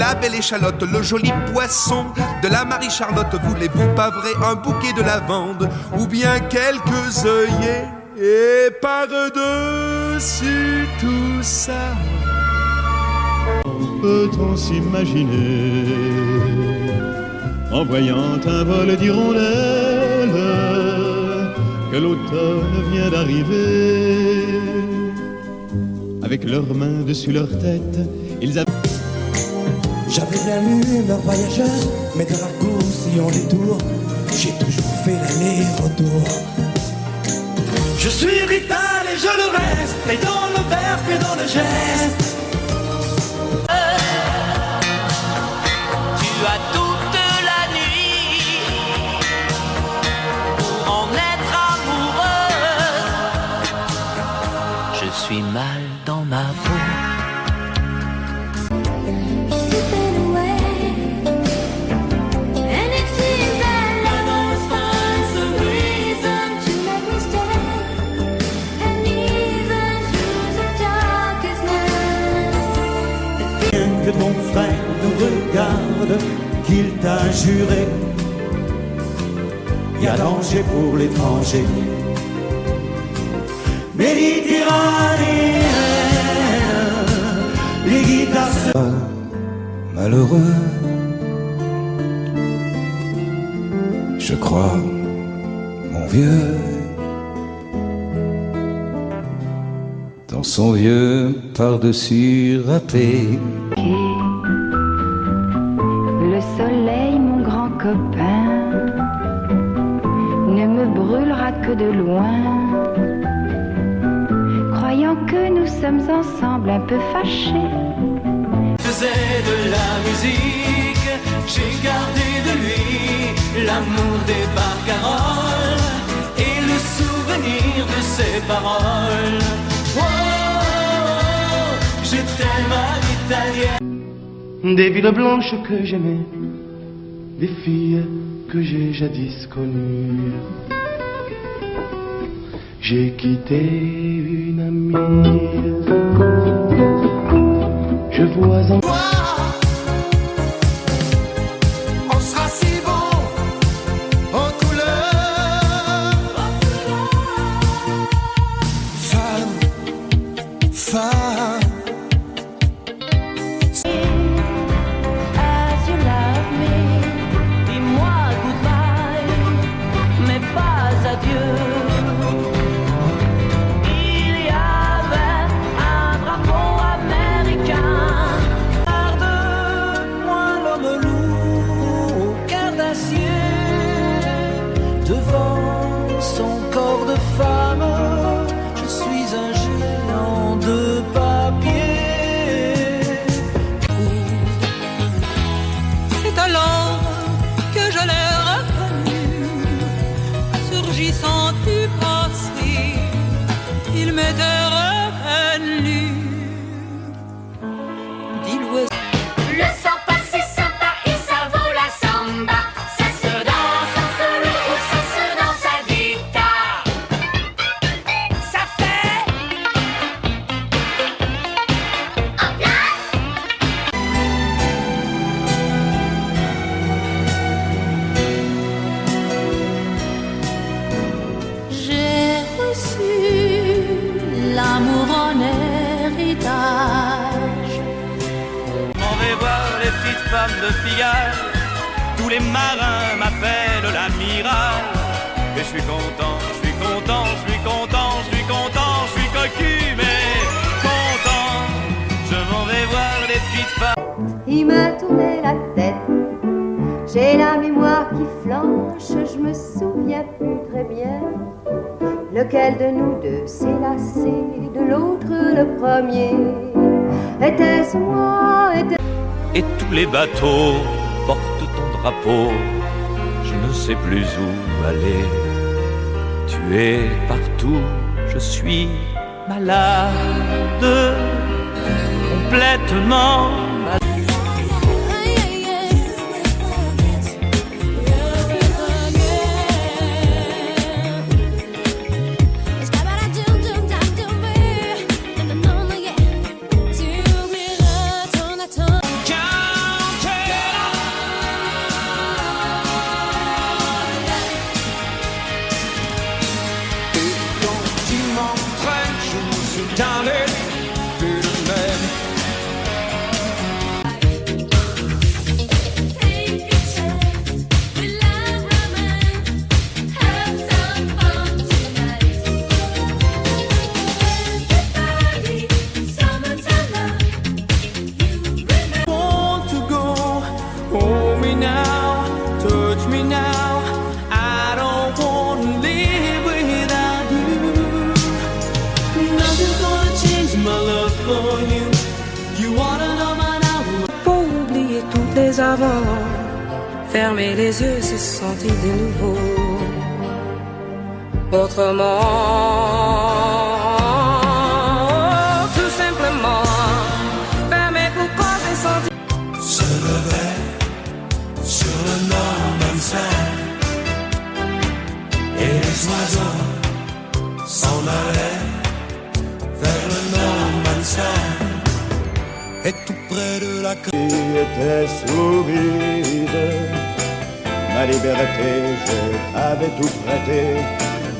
la belle échalote, le joli poisson de la Marie-Charlotte. Voulez-vous pas vrai un bouquet de lavande ou bien quelques œillets? Et par-dessus tout ça, peut-on s'imaginer en voyant un vol d'hirondelles que l'automne vient d'arriver? Avec leurs mains dessus leur tête, ils avaient... J'avais bien lu leur voyageurs, mais de raccourcis en détour, j'ai toujours fait l'aller-retour. Je suis vital et je le reste, et dans le verbe et dans le geste. Tu as toute la nuit pour en être amoureuse. Je suis mal dans ma peau. Que ton frère nous regarde, qu'il t'a juré, y a danger pour l'étranger. Méditerranéen, les guitares malheureux, je crois, mon vieux, dans son vieux par-dessus râpé. Le soleil, mon grand copain, ne me brûlera que de loin, croyant que nous sommes ensemble un peu fâchés. Faisais de la musique, j'ai gardé de lui l'amour des barcaroles et le souvenir de ses paroles. Oh, je t'aime à l'italienne. Des villes blanches que j'aimais, des filles que j'ai jadis connues. J'ai quitté une amie, je vois en toi. On sera si bon en couleur. Femme, femme. As you love me, dis-moi goodbye, mais pas adieu. Il y avait un drapeau américain. Garde-moi l'homme lourd au cœur d'acier, devant son corps de femme, je suis un géant de papier. C'est alors que je l'ai reconnu, surgissant du passé, il m'était revenu. Dit l'oiseau. Le samba c'est sympa et ça vaut la samba. Ça se danse en solo ou ça se danse à guitare. Ça fait un plat. J'ai reçu l'amour en héritage. On va voir les petites femmes de Pigalle. Tous les marins m'appellent l'amiral. Et je suis content, je suis content, je suis content, je suis content, je suis cocu, mais content. Je m'en vais voir les petites femmes. Il me tournait la tête, j'ai la mémoire qui flanche, je me souviens plus très bien. Lequel de nous deux s'est lassé de l'autre le premier? Était-ce moi? Et tous les bateaux portent ton drapeau. Je ne sais plus où aller. Tu es partout, je suis malade, complètement malade. Fermer les yeux, se sentir de nouveau autrement, tout simplement. Fermer pour causer sentir. Se lever sur le Normandsland et les oiseaux s'en allaient vers le Normandsland. Et tout près de la était soumise, ma liberté, je t'avais tout prêté,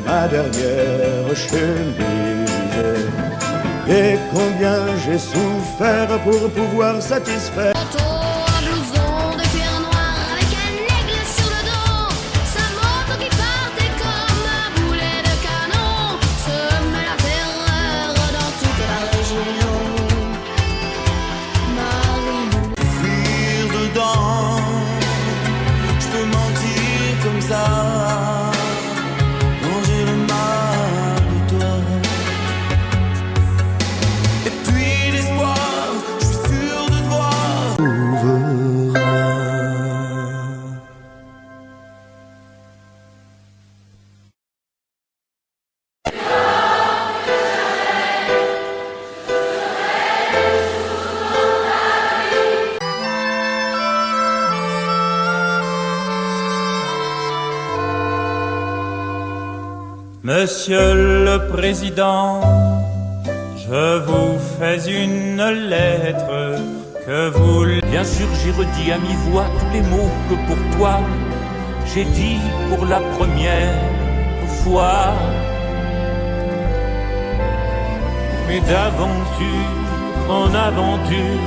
ma dernière chemise. Et combien j'ai souffert pour pouvoir satisfaire. Un blouson de cuir noir avec un aigle sur le dos, sa moto qui partait comme un boulet de canon, semait la terreur dans toute la région. fuir dedans. Je peux mentir comme ça quand j'ai le mal de toi. Et puis l'espoir, je suis sûr de te voir. Monsieur le Président, je vous fais une lettre que vous... Bien sûr, j'ai redit à mi-voix tous les mots que pour toi j'ai dit pour la première fois. Mais d'aventure en aventure,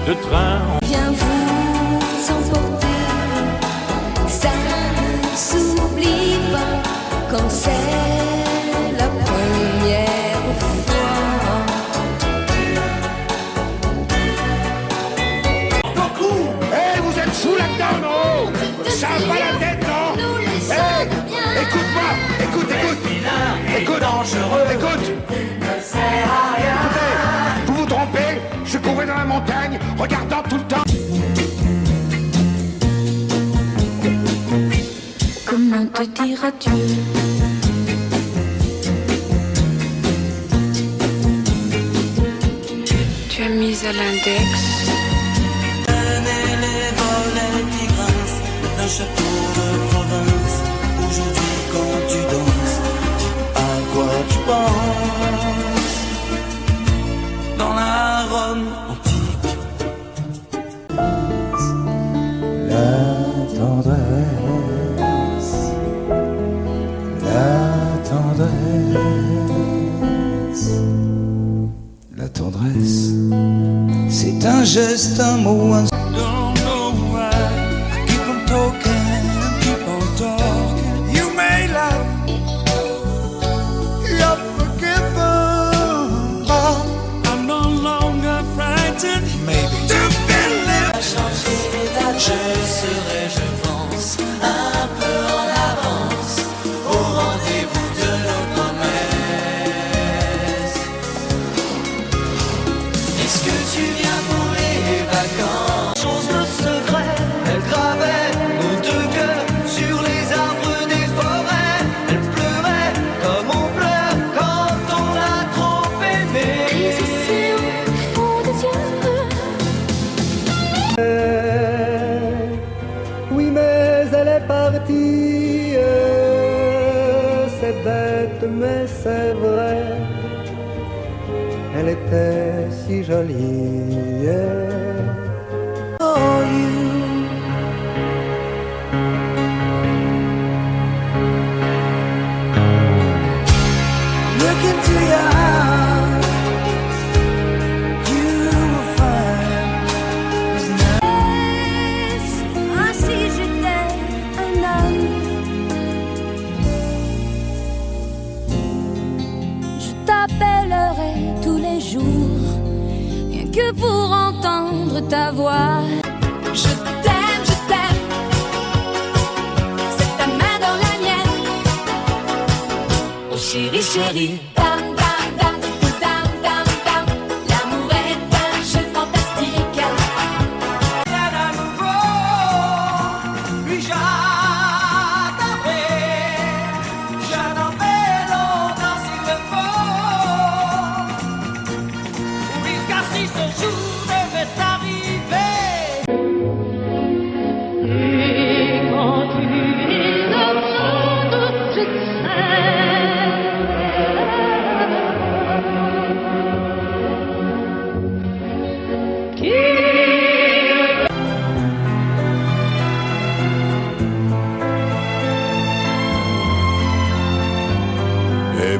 de train en... Viens vous emporter, ça ne s'oublie pas quand c'est la première fois. Beaucoup. Vous êtes sous là-dedans, non? Ça va la tête, non? Écoute-moi, écoute. Dangereux. Écoute. Écoutez, vous vous trompez. Je courais dans la montagne, regardant tout le temps. Comment te dire adieu? Tu as mis à l'index. Les volets qui grincent d'un château de province. Aujourd'hui quand tu danses, à quoi tu penses? Dans la Rome antique. La tendresse, la tendresse, la tendresse, c'est un geste, un mot, un... Don't know why I keep on talking, keep on talking. You may love, you're forgiven. I'm no longer frightened. Maybe to believe. Je serai, je pense, un peu en avance au rendez-vous de nos promesses. Est-ce que tu viens pour les vacances? Chose de secret, elle gravait nos deux cœurs sur les arbres des forêts. Elle pleurait comme on pleure quand on a trop aimé. Les océans font des yeux. Oui, mais elle est partie, c'est bête, mais c'est vrai. Elle était si jolie. Oh, you. Look into your eyes, you will find there's nothing. Ainsi j'étais un homme. Je t'appellerai tous les jours, rien que pour entendre ta voix. Je t'aime, c'est ta main dans la mienne. Oh chérie, chérie. Dam, dam, dam, dam, dam, dam. L'amour est un jeu fantastique. Rien à nouveau,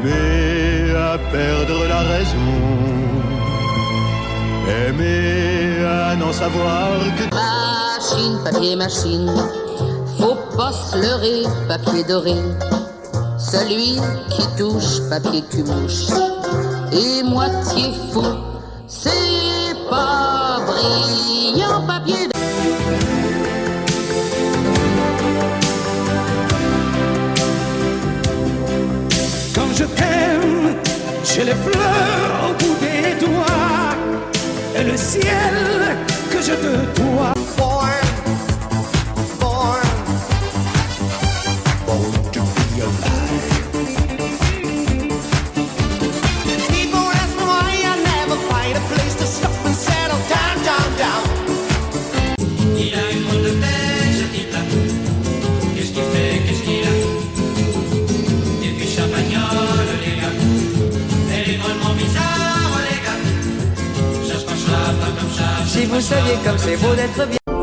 Aimer à perdre la raison, aimer à n'en savoir que... Machine, papier, machine, faut pas se leurrer, papier doré. Celui qui touche, papier cul mouche, et moitié fou, c'est pas brillant, papier. Quand je t'aime, j'ai les fleurs au bout des doigts, et le ciel que je te dois. Il a une drôle de tête, ce type-là. Qu'est-ce qu'il fait, qu'est-ce qu'il a? Et puis champagnole, les gars. Elle est drôlement bizarre, les gars. Ça se passera pas comme ça. Si vous saviez comme c'est beau d'être bien.